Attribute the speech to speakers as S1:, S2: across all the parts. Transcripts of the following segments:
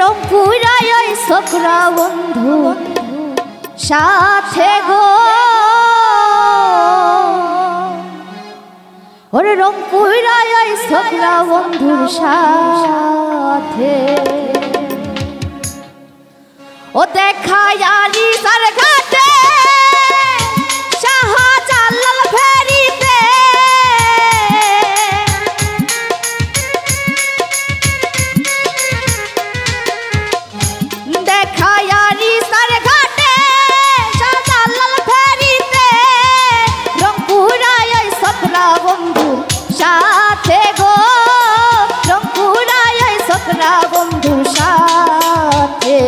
S1: রংপুরায় ওই ছোকরা বন্ধু সাথে গো ওরে রংপুরায় ওই ছোকরা বন্ধুর সাথে ও দেখায় আরিসার ঘাটে শাহজালাল ফেরিতে দেখায় আরিসার ঘাটে শাহজালাল ফেরিতে রংপুরায় ওই ছোকরা বন্ধুর সাথে গো রংপুরায় ওই ছোকরা বন্ধুর সাথে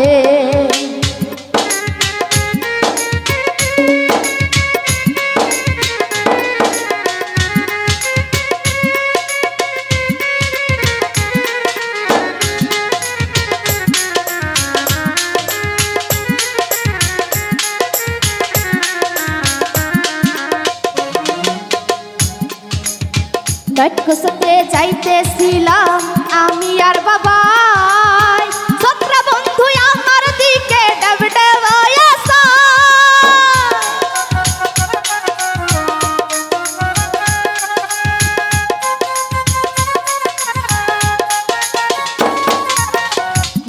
S1: ডাকতে যাইতেছিলাম আমি আর বাবাই ছোকরা বন্ধু আমার দিকে ডাবডে বয়সা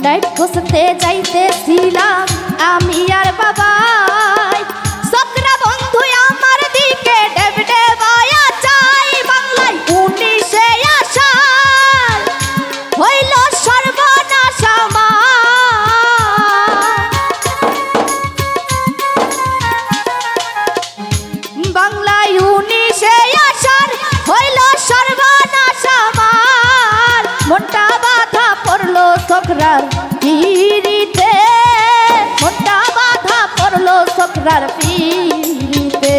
S1: ডাকতে যাইতেছিলাম আমি আর বাবাই ছোকরা বন্ধু আমার দিকে ডাবডে ছোকরার পিরিতে মোটা বাধা পড়লো ছোকরার পিরিতে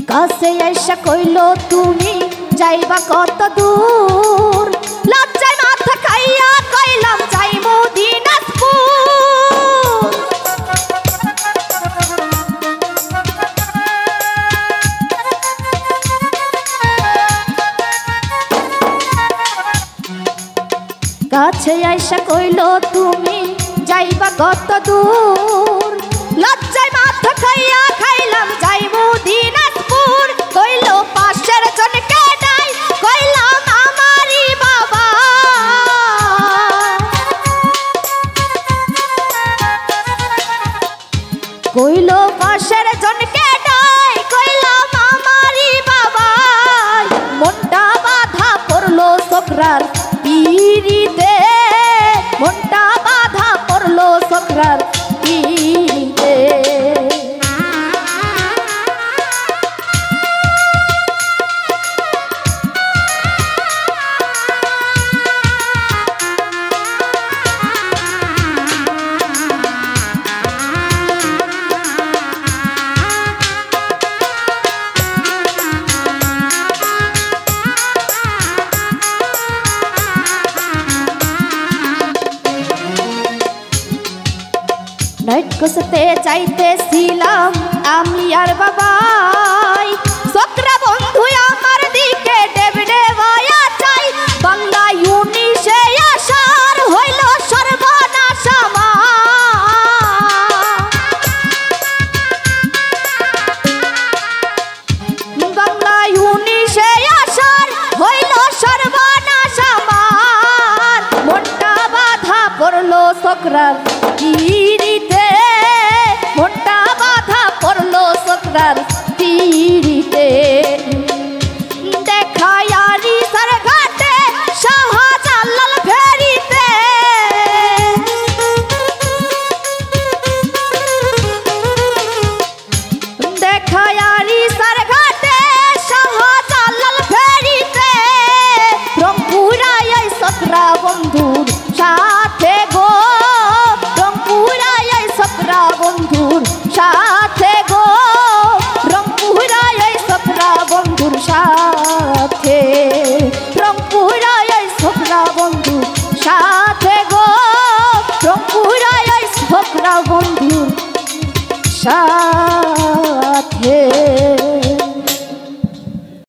S1: কাছে আইসা কইলো তুমি যাইবা কত দূর লজ্জায় মাথা খাইয়া কইলাম যাইমু দিনাজপুর কাছে আইসা কইলো তুমি যাইবা কত দূর লজ্জায় মাথা খাইয়া খাইলাম যাইমু দিনাজপুর কইলো পাশের জনকে ডাই কইলাম আমারই বাবা কইলো পাশের জনকে ডাই কইলাম আমারই বাবা মনটা বাধা পড়লো ছোকরার পিরিতে মনটা বাধা পড়লো ছোকরার পিরিতে ডাকতে যাইতেছিলাম আমি আর বাবাই ছোকরা বন্ধু আমার দিকে ডেবডে বয়া চাই বাংলা ইউনিশে আসার হইল সর্বনাশ বাংলা ইউনিশে আসার হইল সর্বনাশ আমার মনটা বাধা পড়লো ছোকরার পিরিতে মনটা বাধা পড়লো ছোকরার পিরিতে দেখায় আরিসার ঘাটে শাহজালাল ফেরিতে দেখায় আরিসার ঘাটে শাহজালাল ফেরিতে রংপুরায় ওই ছোকরা বন্ধুর সাথে গো রংপুরায় ওই ছোকরা বন্ধুর সাথে গো রংপুরায় ওই ছোকরা বন্ধুর সাথে রংপুরায় ওই ছোকরা বন্ধু বন্ধু সাথে গো রংপুরায় ছোকরা বন্ধুর সাথে।